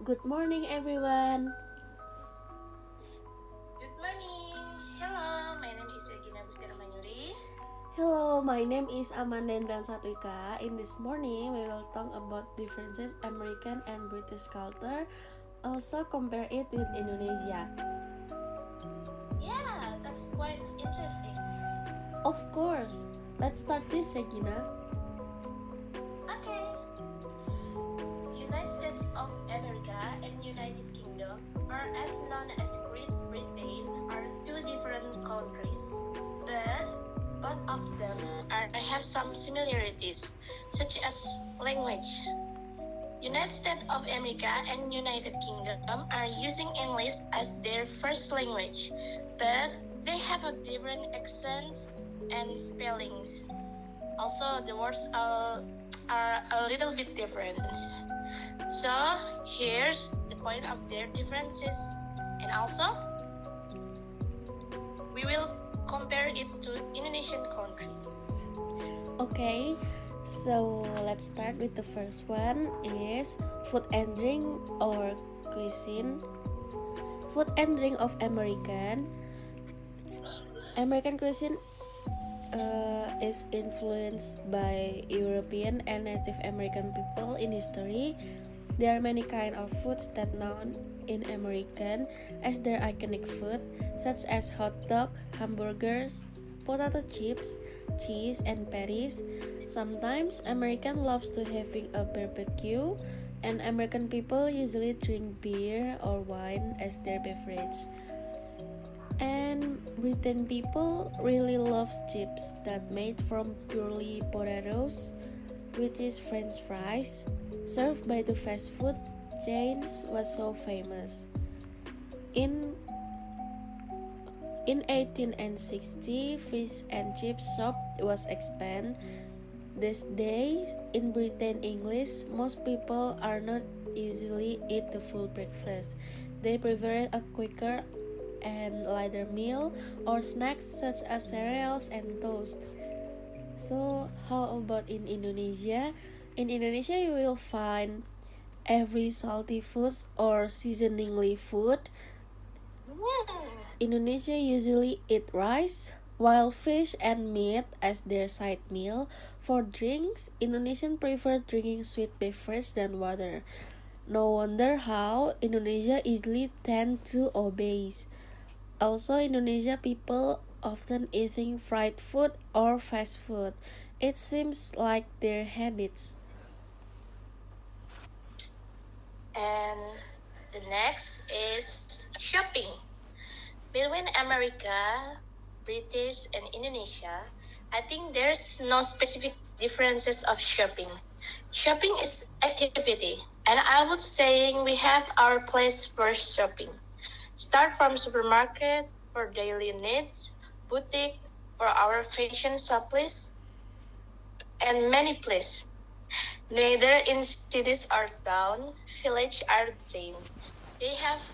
Good morning, everyone. Good morning. Hello, my name is Regina Mayuri. Hello, my name is Amanda Satwika. In this morning, we will talk about differences American and British culture. Also compare it with Indonesia. Yeah, that's quite interesting. Of course. Let's start this, Regina. Okay. United States of America and United Kingdom, or as known as Great Britain, are two different countries, but both of them have some similarities, such as language. United States of America and United Kingdom are using English as their first language, but they have a different accents and spellings. Also, the words are a little bit different. So, here's the point of their differences. And also, we will compare it to Indonesian country. Okay, so let's start with the first one is food and drink or cuisine. Food and drink of American cuisine is influenced by European and Native American people in history. There are many kinds of foods that known in American as their iconic food, such as hot dog, hamburgers, potato chips, cheese, and patties. Sometimes American loves to having a barbecue, and American people usually drink beer or wine as their beverage. And Britain people really loves chips that made from purely potatoes, which is French fries, served by the fast food chains was so famous. In 1860, fish and chips shop was expanded. These days, in Britain English, most people are not usually eat the full breakfast. They prefer a quicker and lighter meal or snacks such as cereals and toast. So, how about in Indonesia? In Indonesia, you will find every salty foods or seasoningly food. Indonesia usually eat rice, wild fish, and meat as their side meal. For drinks, Indonesians prefer drinking sweet beverage than water. No wonder how Indonesia easily tend to obese. Also, Indonesia people often eating fried food or fast food. It seems like their habits. And the next is shopping. Between America, British, and Indonesia, I think there's no specific differences of shopping. Shopping is activity, and I would say we have our place for shopping. Start from supermarket for daily needs, boutique for our fashion supplies, and many places. Neither in cities or town, village are the same. They have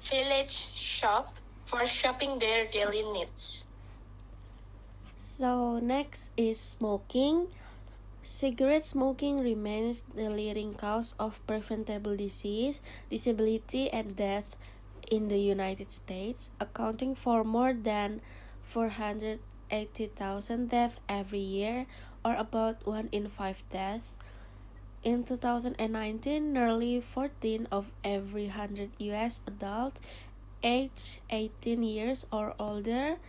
village shop for shopping their daily needs. So next is smoking. Cigarette smoking remains the leading cause of preventable disease, disability, and death in the United States, accounting for more than 480,000 deaths every year, or about 1 in 5 deaths. In 2019, nearly 14 of every 100 US adults aged 18 years or older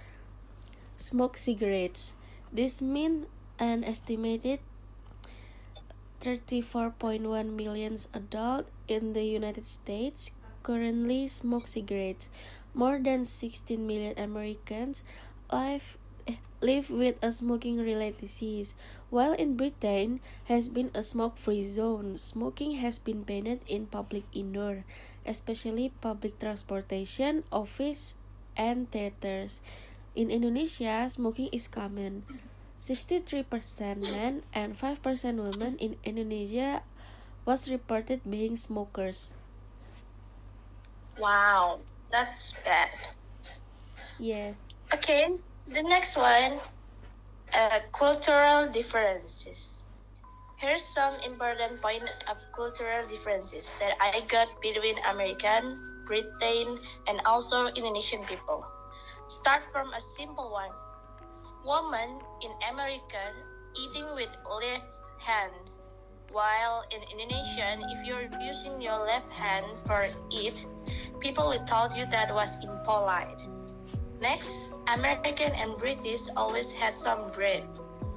smoke cigarettes. This means an estimated 34.1 million adults in the United States currently smoke cigarettes. More than 16 million Americans live with a smoking-related disease. While in Britain has been a smoke-free zone, smoking has been banned in public indoor, especially public transportation, office, and theaters. In Indonesia, smoking is common. 63% men and 5% women in Indonesia was reported being smokers. Wow, that's bad. Yeah. Okay, the next one, cultural differences. Here's some important point of cultural differences that I got between American, Britain, and also Indonesian people. Start from a simple one. Woman in America eating with left hand, while in Indonesian, if you're using your left hand for eat, people will tell you that was impolite. Next, American and British always had some bread,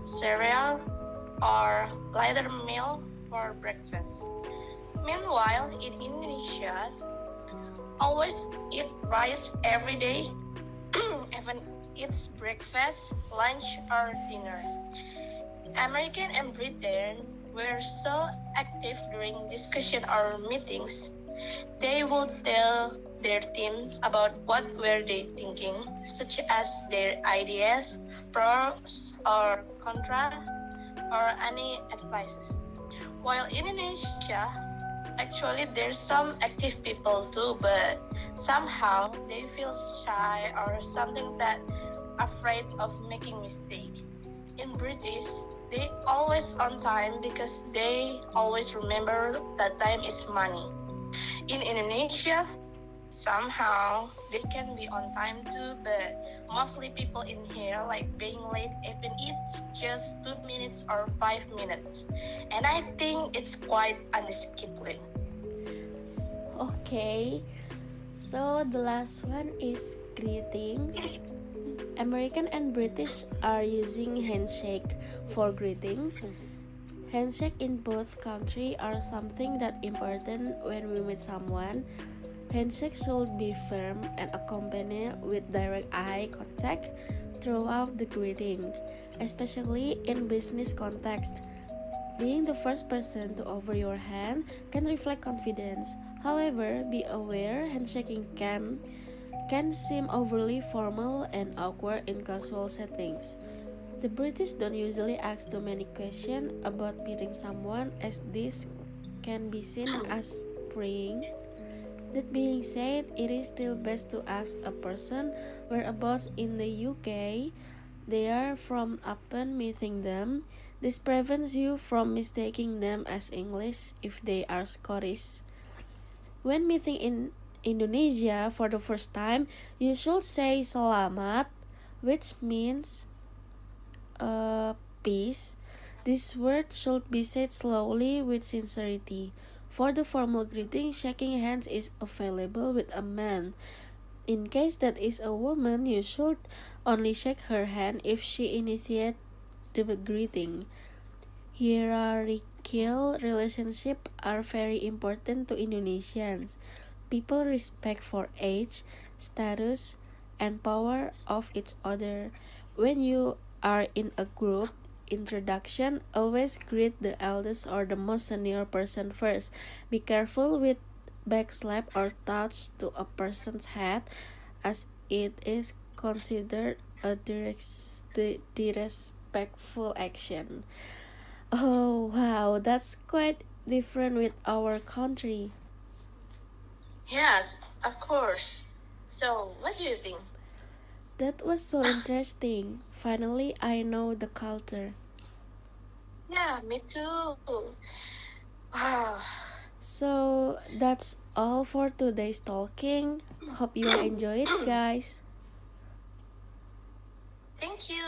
cereal, or lighter meal for breakfast. Meanwhile, in Indonesia, always eat rice every day, even eats breakfast, lunch, or dinner. American and Britain were so active during discussion or meetings, they would tell their teams about what were they thinking, such as their ideas, pros or contra, or any advices. While in Indonesia, actually there's some active people too, but somehow they feel shy or something that afraid of making mistake. In British, they always on time because they always remember that time is money. In Indonesia, somehow they can be on time too, but mostly people in here like being late even it's just 2 minutes or 5 minutes. And I think it's quite undisciplined. Okay, so the last one is greetings. American and British are using handshake for greetings. Handshake in both countries are something that important when we meet someone. Handshake should be firm and accompanied with direct eye contact throughout the greeting, especially in business context. Being the first person to offer your hand can reflect confidence. However, be aware handshaking can seem overly formal and awkward in casual settings. The British don't usually ask too many questions about meeting someone, as this can be seen as prying. That being said, it is still best to ask a person whereabouts in the UK they are from upon meeting them. This prevents you from mistaking them as English if they are Scottish. When meeting in Indonesia for the first time, you should say selamat, which means peace. This word should be said slowly with sincerity. For the formal greeting, shaking hands is available with a man. In case that is a woman, you should only shake her hand if she initiates the greeting. Hierarchical relationships are very important to Indonesians. People respect for age, status, and power of each other. When you are in a group introduction, always greet the eldest or the most senior person first. Be careful with backslap or touch to a person's head, as it is considered a disrespectful action. Oh wow, that's quite different with our country. Yes, of course. So, what do you think? That was so interesting. Finally, I know the culture. Yeah, me too. Wow. So, that's all for today's talking. Hope you enjoy it, guys. Thank you.